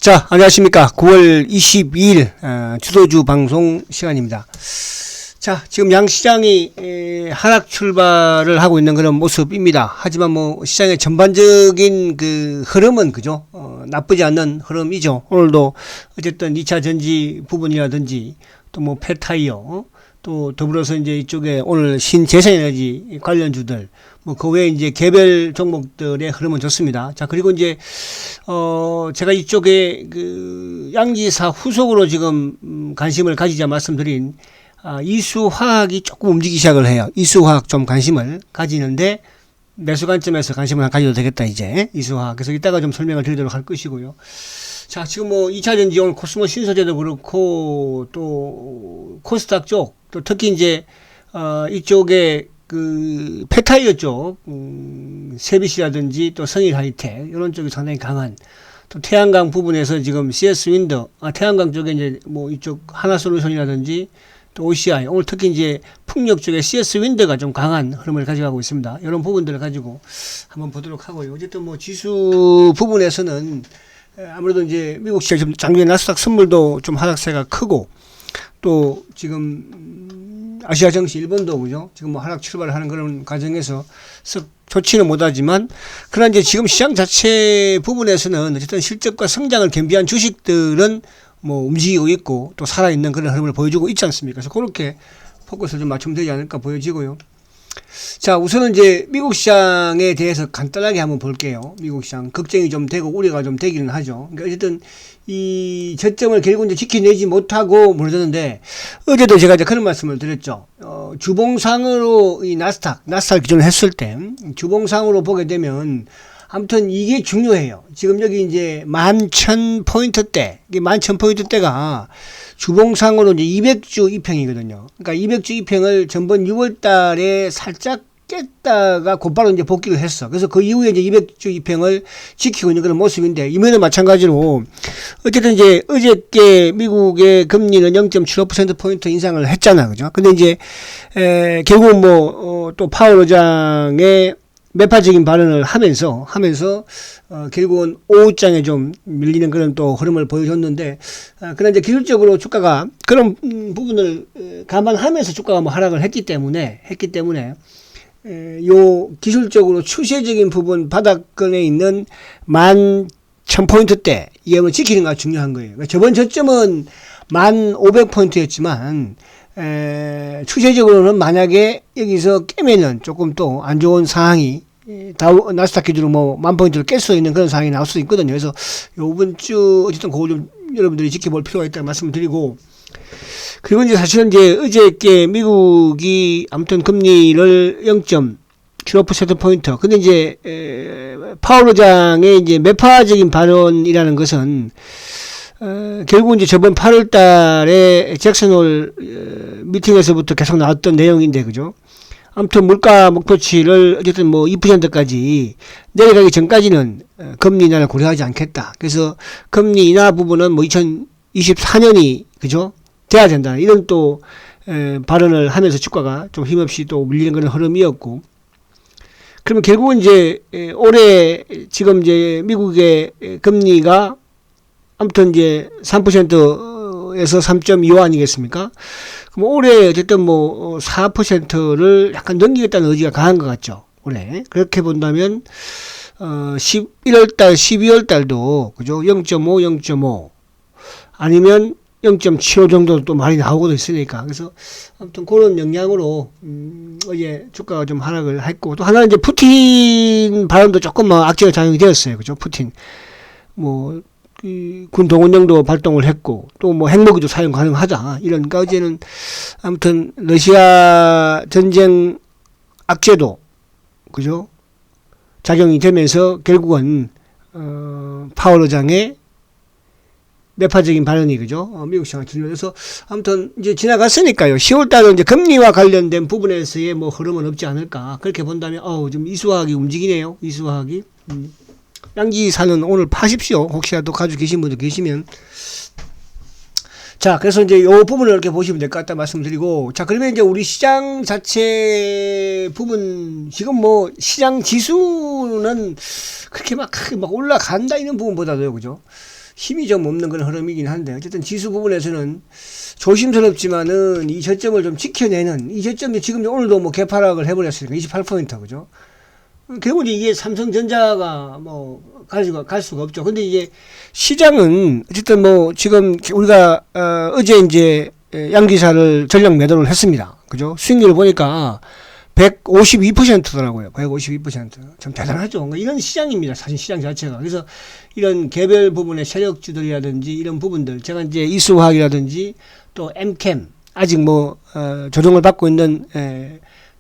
자, 안녕하십니까. 9월 22일 주도주 방송 시간입니다. 자, 지금 양시장이 하락 출발을 하고 있는 그런 모습입니다. 하지만 뭐 시장의 전반적인 그 흐름은 그죠? 나쁘지 않는 흐름이죠. 오늘도 어쨌든 2차 전지 부분이라든지 또 뭐 폐타이어 또 더불어서 이제 이쪽에 오늘 신재생에너지 관련주들 뭐 그 외에 이제 개별 종목들의 흐름은 좋습니다. 자, 그리고 이제 제가 이쪽에 그 양지사 후속으로 지금 관심을 가지자 말씀드린 이수화학이 조금 움직이기 시작을 해요. 이수화학 좀 관심을 가지는데 매수 관점에서 관심을 가져도 되겠다 이제 이수화학. 그래서 이따가 좀 설명을 드리도록 할 것이고요. 자, 지금 뭐 2차 전지 오늘 코스모 신소재도 그렇고 또 코스닥 쪽 또 특히 이제 이쪽에 그 폐타이어 쪽 세비시라든지 또 성일 하이텍 이런 쪽이 상당히 강한 또 태양광 부분에서 지금 CS 윈드 태양광 쪽에 이제 뭐 이쪽 하나솔루션이라든지 또 OCI 오늘 특히 이제 풍력 쪽에 CS 윈드가 좀 강한 흐름을 가져가고 있습니다. 이런 부분들을 가지고 한번 보도록 하고요. 어쨌든 뭐 지수 부분에서는 아무래도 이제 미국 시장 좀 작년에 나스닥 선물도 좀 하락세가 크고 또 지금 아시아 증시 일본도 그죠? 지금 뭐 하락 출발하는 그런 과정에서 썩 좋지는 못하지만 그러나 이제 지금 시장 자체 부분에서는 어쨌든 실적과 성장을 겸비한 주식들은 뭐 움직이고 있고 또 살아있는 그런 흐름을 보여주고 있지 않습니까? 그래서 그렇게 포커스를 좀 맞추면 되지 않을까 보여지고요. 자, 우선은 이제 미국 시장에 대해서 간단하게 한번 볼게요. 미국 시장 걱정이 좀 되고 우려가 좀 되기는 하죠. 그러니까 어쨌든 이 저점을 결국 이제 지켜내지 못하고 무너졌는데 어제도 제가 이제 그런 말씀을 드렸죠. 주봉상으로 이 나스닥 기준을 했을 때 주봉상으로 보게 되면 아무튼 이게 중요해요. 지금 여기 이제 11,000포인트대, 이게 11,000포인트대가 주봉상으로 이제 200주 이평이거든요. 그러니까 200주 이평을 전번 6월 달에 살짝 깼다가 곧바로 이제 복귀를 했어. 그래서 그 이후에 이제 200주 이평을 지키고 있는 그런 모습인데, 이번에도 마찬가지로, 어쨌든 이제 어저께 미국의 금리는 0.75%포인트 인상을 했잖아. 그죠? 근데 이제, 결국은 뭐, 또 파월 의장의 매파적인 발언을 하면서 결국은 오후장에 좀 밀리는 그런 또 흐름을 보여줬는데 그러나 이제 기술적으로 주가가 그런 부분을 감안하면서 주가가 뭐 하락을 했기 때문에 요 기술적으로 추세적인 부분 바닥권에 있는 11,000포인트대 이걸 지키는 게 중요한 거예요. 그러니까 저번 저점은 1,500포인트였지만 추세적으로는 만약에 여기서 깨면은 조금 또 안 좋은 상황이 나스닥 기준으로 뭐 10,000포인트를 깰 수 있는 그런 상황이 나올 수도 있거든요. 그래서 요번 주 어쨌든 그거 좀 여러분들이 지켜볼 필요가 있다는 말씀을 드리고, 그리고 이제 사실은 이제 어저께 미국이 아무튼 금리를 0.75%포인트. 근데 이제 파월 의장의 이제 매파적인 발언이라는 것은 결국 이제 저번 8월 달에 잭슨홀 미팅에서부터 계속 나왔던 내용인데, 그죠? 아무튼 물가 목표치를 어쨌든 뭐 2%까지 내려가기 전까지는 금리 인하를 고려하지 않겠다. 그래서 금리 인하 부분은 뭐 2024년이, 그죠? 돼야 된다. 이런 또, 발언을 하면서 주가가 좀 힘없이 또 밀리는 그런 흐름이었고. 그러면 결국은 이제, 올해 지금 이제 미국의 금리가 아무튼 이제 3%에서 3.25 아니겠습니까? 그럼 올해 어쨌든 뭐 4%를 약간 넘기겠다는 의지가 강한 것 같죠. 올해. 그렇게 본다면 11월달, 12월달도 그죠? 0.5, 0.5 아니면 0.75 정도 또 많이 나오고도 있으니까. 그래서 아무튼 그런 영향으로 어제 주가가 좀 하락을 했고, 또 하나는 이제 푸틴 발언도 조금 악재가 작용이 되었어요. 그죠? 푸틴 뭐 군 동원령도 발동을 했고 또 뭐 핵무기도 사용 가능하다 이런. 그러니까 어제는 아무튼 러시아 전쟁 악재도 그죠 작용이 되면서 결국은 파월 의장의 매파적인 발언이 그죠 미국 시장을 들려서 아무튼 이제 지나갔으니까요. 10월 달은 이제 금리와 관련된 부분에서의 뭐 흐름은 없지 않을까 그렇게 본다면 좀 이수화학이 움직이네요. 이수화학이. 양지사는 오늘 파십시오. 혹시라도 가지고 계신 분들 계시면. 자, 그래서 이제 요 부분을 이렇게 보시면 될 것 같다 말씀드리고, 자, 그러면 이제 우리 시장 자체 부분, 지금 뭐 시장 지수는 그렇게 막 크게 막 올라간다 이런 부분보다도요, 그죠? 힘이 좀 없는 그런 흐름이긴 한데 어쨌든 지수 부분에서는 조심스럽지만은 이 저점을 좀 지켜내는 이 저점이 지금 오늘도 뭐 개파락을 해버렸으니까 28% 그죠? 결국은 이게 삼성전자가 뭐 갈 수가 없죠. 근데 이제 시장은 어쨌든 뭐 지금 우리가 어제 이제 양기사를 전량 매도를 했습니다. 그죠? 수익률을 보니까 152%더라고요. 152%. 좀 대단하죠. 그러니까 이런 시장입니다. 사실 시장 자체가. 그래서 이런 개별 부분의 세력주들이라든지 이런 부분들, 제가 이제 이수화학이라든지 또 엠캠, 아직 뭐, 조정을 받고 있는,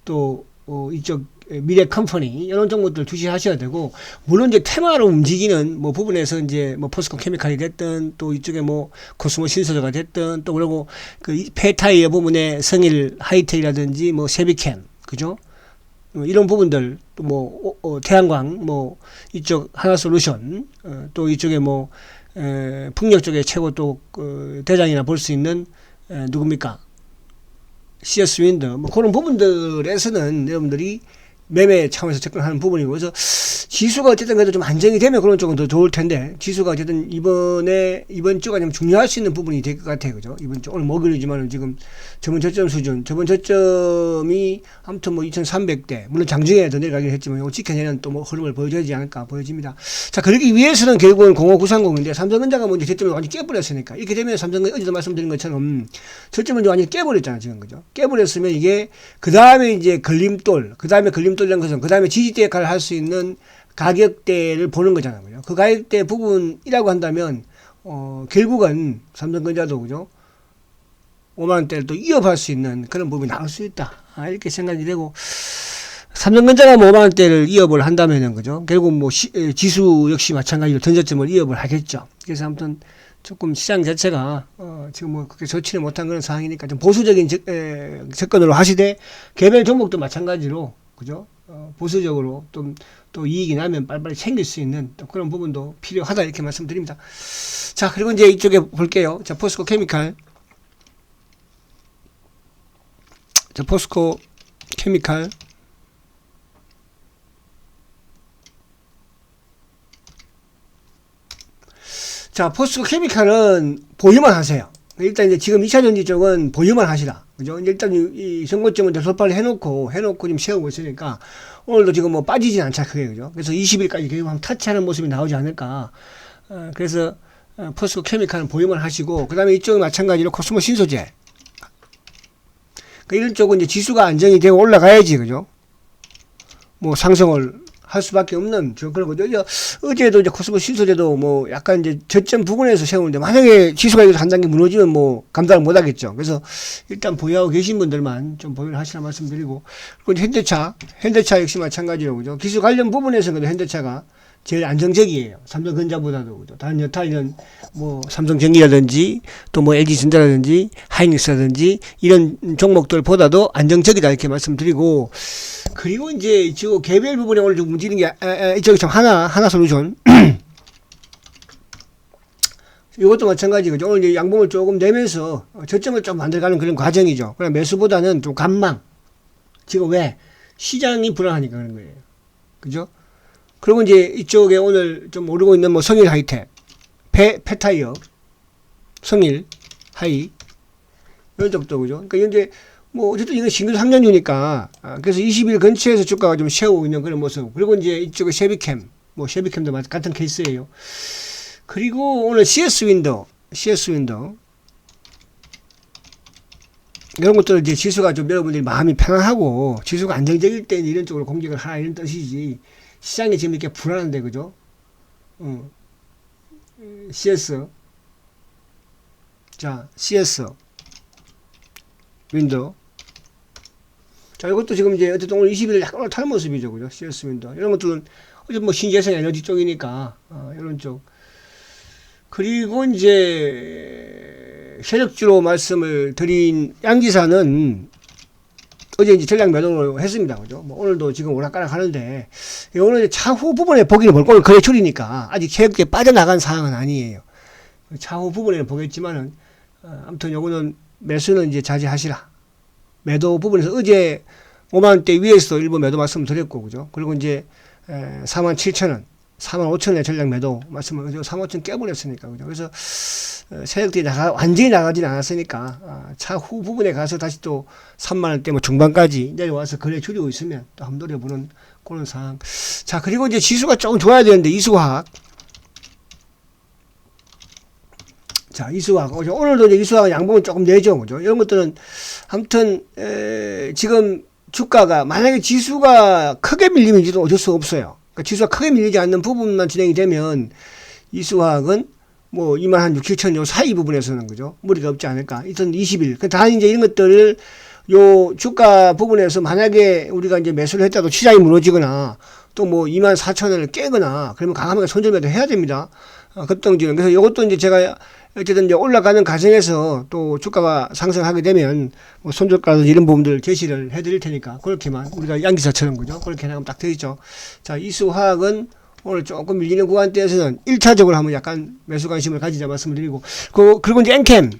또, 이쪽 미래 컴퍼니, 이런 종목들 주시하셔야 되고, 물론 이제 테마로 움직이는 뭐 부분에서 이제 뭐 포스코 케미칼이 됐든, 또 이쪽에 뭐 코스모 신소재가 됐든, 또 그리고 그 폐타이어 부분에 성일 하이텍이라든지 뭐 세비캠, 그죠? 이런 부분들 또 뭐 태양광 뭐 이쪽 하나솔루션 또 이쪽에 뭐 풍력 쪽에 최고 또 대장이나 볼 수 있는 누굽니까? CS 윈드 뭐 그런 부분들에서는 여러분들이 매매 차원에서 접근하는 부분이고 그래서 지수가 어쨌든 그래도 좀 안정이 되면 그런 쪽은 더 좋을 텐데 지수가 어쨌든 이번 주가 좀 중요할 수 있는 부분이 될 것 같아요. 그죠? 이번 주 오늘 목요일이지만 지금 저번 저점 수준 저번 저점이 아무튼 뭐 2300대 물론 장중에 더 내려가긴 했지만 이거 지켜내는 또 뭐 흐름을 보여줘야 되지 않을까 보여집니다. 자 그러기 위해서는 결국은 05930인데 삼성전자가 먼저 저점을 완전히 깨버렸으니까 이렇게 되면 삼성전자 어제도 말씀드린 것처럼 저점을 완전히 깨버렸잖아 지금 그죠? 깨버렸으면 이게 그 다음에 이제 걸림돌이라는 것은 그 다음에 지지대 역할을 할 수 있는 가격대를 보는 거잖아요. 그죠? 그 가격대 부분이라고 한다면, 결국은 삼성전자도, 그죠? 5만원대를 또 이어갈 수 있는 그런 부분이 나올 수 있다. 이렇게 생각이 되고, 삼성전자가 뭐 5만원대를 이업을 한다면은, 그죠? 결국 뭐, 지수 역시 마찬가지로 전저점을 이업을 하겠죠. 그래서 아무튼 조금 시장 자체가, 지금 뭐 그렇게 좋지는 못한 그런 상황이니까 좀 보수적인 접근으로 하시되, 개별 종목도 마찬가지로, 그죠? 보수적으로 또 이익이 나면 빨리빨리 챙길 수 있는 또 그런 부분도 필요하다 이렇게 말씀드립니다. 자 그리고 이제 이쪽에 볼게요. 자 포스코 케미칼 자 포스코 케미칼은 보유만 하세요. 일단 이제 지금 2차전지 쪽은 보유만 하시라. 그죠? 일단 이 선고점을 돌파를 해놓고 지금 세우고 있으니까 오늘도 지금 뭐 빠지진 않자, 크게. 그죠? 그래서 20일까지 계속 한번 타치하는 모습이 나오지 않을까. 그래서 포스코 케미칼은 보유만 하시고, 그 다음에 이쪽은 마찬가지로 코스모 신소재. 이런 쪽은 이제 지수가 안정이 되고 올라가야지, 그죠? 뭐 상승을 할 수밖에 없는 그런 거죠. 어제도 이제 코스모 신소재도 뭐 약간 이제 저점 부근에서 세우는데 만약에 지수가 여기서 한 단계 무너지면 뭐 감당을 못 하겠죠. 그래서 일단 보유하고 계신 분들만 좀 보유를 하시라 말씀드리고 그리고 현대차 역시 마찬가지로 그죠. 기술 관련 부분에서는 현대차가 제일 안정적이에요. 삼성전자보다도 그죠. 다른 여타는 뭐 삼성전기라든지 또 뭐 LG전자라든지 하이닉스라든지 이런 종목들보다도 안정적이다 이렇게 말씀드리고 그리고 이제 이쪽 개별 부분에 오늘 좀 움직이는 게 이쪽에 참 하나솔루션 이것도 마찬가지죠. 오늘 이제 양봉을 조금 내면서 저점을 좀 만들어가는 그런 과정이죠. 그냥 매수보다는 좀 관망. 지금 왜 시장이 불안하니까 그런 거예요. 그죠? 그리고 이제 이쪽에 오늘 좀 오르고 있는 뭐 성일 하이텍, 폐타이어, 성일 하이 이런 쪽도 그죠. 그러니까 이제 뭐 어쨌든 이건 신규 3년주니까 그래서 20일 근처에서 주가가 좀 세우고 있는 그런 모습. 그리고 이제 이쪽에 쉐비캠도 같은 케이스예요. 그리고 오늘 CS 윈도 이런 것들은 이제 지수가 좀 여러분들이 마음이 편안하고 지수가 안정적일 때 이런 쪽으로 공격을 하라 이런 뜻이지. 시장이 지금 이렇게 불안한데, 그죠? CS. 자, CS. 윈도. 자, 이것도 지금 이제 어쨌든 오늘 20일 약간 올라타는 모습이죠, 그죠? CS 윈도. 이런 것들은 어쨌든 뭐 신재생 에너지 쪽이니까, 이런 쪽. 그리고 이제 세력주로 말씀을 드린 양기사는 어제 이제 전량 매도를 했습니다. 그죠? 뭐 오늘도 지금 오락가락 하는데, 오늘 차후 부분에 보기는 뭘 오늘 거래출이니까 아직 세력주에 빠져나간 상황은 아니에요. 차후 부분에는 보겠지만은, 아무튼 요거는 매수는 이제 자제하시라. 매도 부분에서 어제 5만원대 위에서도 일부 매도 말씀드렸고, 그죠? 그리고 이제 47,000원. 45,000원의 전략 매도 말씀을 35,000 깨버렸으니까 그죠. 그래서 세력들이 완전히 나가진 않았으니까 차후 부분에 가서 다시 또 3만원대 뭐 중반까지 내려와서 거래 줄이고 있으면 또 한번 노려보는 그런 상황. 자, 그리고 이제 지수가 조금 좋아야 되는데 이수화학. 자, 이수화학. 오늘도 이제 이수화학 양봉은 조금 내죠. 그죠. 이런 것들은 아무튼 지금 주가가 만약에 지수가 크게 밀리면지도 어쩔 수 없어요. 그러니까 지수가 크게 밀리지 않는 부분만 진행이 되면 이수화학은 뭐 2만 6, 7천 요 사이 부분에서는 그죠. 무리가 없지 않을까. 2020일. 다 이제 이런 것들을 요 주가 부분에서 만약에 우리가 이제 매수를 했다도 시장이 무너지거나 또 뭐 2만 4천원을 깨거나 그러면 강하게 손절매도 해야 됩니다. 급등주는. 그래서 이것도 이제 제가 어쨌든 이제 올라가는 과정에서 또 주가가 상승하게 되면 뭐 손절가도 이런 부분들 제시를 해드릴 테니까 그렇게만 우리가 양기사처럼 그죠. 그렇게 하면 딱 되겠죠. 자, 이수화학은 오늘 조금 밀리는 구간대에서는 1차적으로 한번 약간 매수 관심을 가지자 말씀을 드리고 그리고 이제 엔캠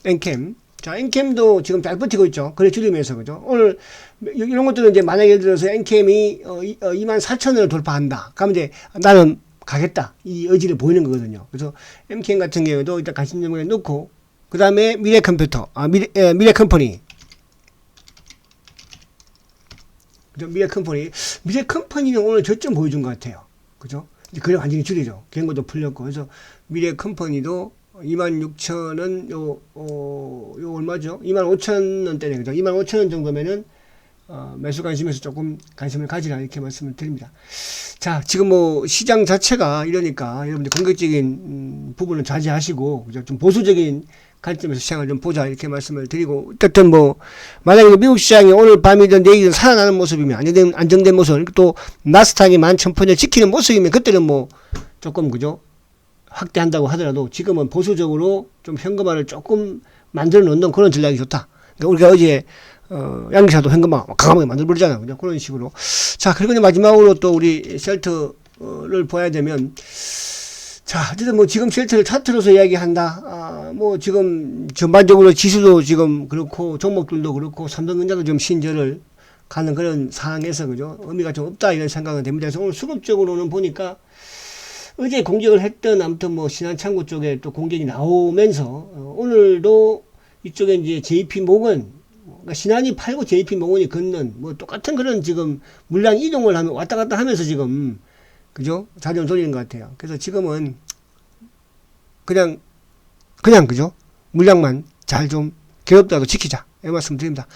엔캠. 자, 엔캠도 지금 잘 버티고 있죠. 그래 줄이면서 그죠. 오늘 이런 것들은 이제 만약에 예를 들어서 엔캠이 24,000원을 돌파한다. 그러면 이제 나는 가겠다. 이 의지를 보이는 거거든요. 그래서 엔캠 같은 경우에도 일단 관심점에 놓고 그 다음에 미래컴퓨터, 미래컴퍼니. 그죠? 미래컴퍼니는 오늘 저점 보여준 것 같아요. 그죠? 이제 그래 완전히 줄이죠. 경고도 풀렸고. 그래서 미래컴퍼니도 26,000원, 요 얼마죠? 25,000원대네. 그죠? 25,000원 정도면은, 매수 관심에서 조금 관심을 가지라. 이렇게 말씀을 드립니다. 자, 지금 뭐, 시장 자체가 이러니까 여러분들 공격적인 부분은 자제하시고, 그죠? 좀 보수적인 관점에서 시장을 좀 보자. 이렇게 말씀을 드리고, 어쨌든 뭐, 만약에 미국 시장이 오늘 밤이든 내일이든 살아나는 모습이면, 안정된 모습, 또, 나스닥이 11,000포인트 지키는 모습이면, 그때는 뭐, 조금, 그죠? 확대한다고 하더라도 지금은 보수적으로 좀 현금화를 조금 만들어 놓는 그런 전략이 좋다. 그러니까 우리가 어제 양기사도 현금화 강하게 만들어 버리잖아요. 그죠? 그런 식으로. 자, 그리고 이제 마지막으로 또 우리 셀트를 봐야 되면 자, 어쨌든 뭐 지금 셀트를 차트로서 이야기한다. 뭐 지금 전반적으로 지수도 지금 그렇고 종목들도 그렇고 삼성전자도 좀 신저를 가는 그런 상황에서 그죠? 의미가 좀 없다 이런 생각은 됩니다. 그래서 오늘 수급적으로는 보니까 어제 공격을 했던 아무튼 뭐 신한창구 쪽에 또 공격이 나오면서 오늘도 이쪽에 이제 JP모건 그러니까 신한이 팔고 JP모건이 걷는 뭐 똑같은 그런 지금 물량 이동을 하면 왔다 갔다 하면서 지금 그죠? 자전 돌리는 것 같아요. 그래서 지금은 그냥 그죠? 물량만 잘 좀 괴롭더라도 지키자. 이 말씀 드립니다.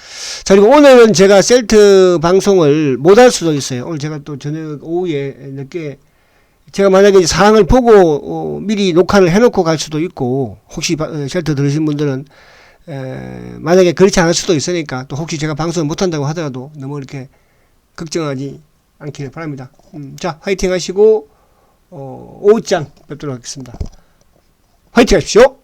자, 그리고 오늘은 제가 셀트 방송을 못 할 수도 있어요. 오늘 제가 또 저녁 오후에 늦게 제가 만약에 사항을 보고 미리 녹화를 해놓고 갈 수도 있고 혹시 쉘터 들으신 분들은 만약에 그렇지 않을 수도 있으니까 또 혹시 제가 방송을 못한다고 하더라도 너무 이렇게 걱정하지 않기를 바랍니다. 자, 화이팅 하시고 오후장 뵙도록 하겠습니다. 화이팅 하십시오.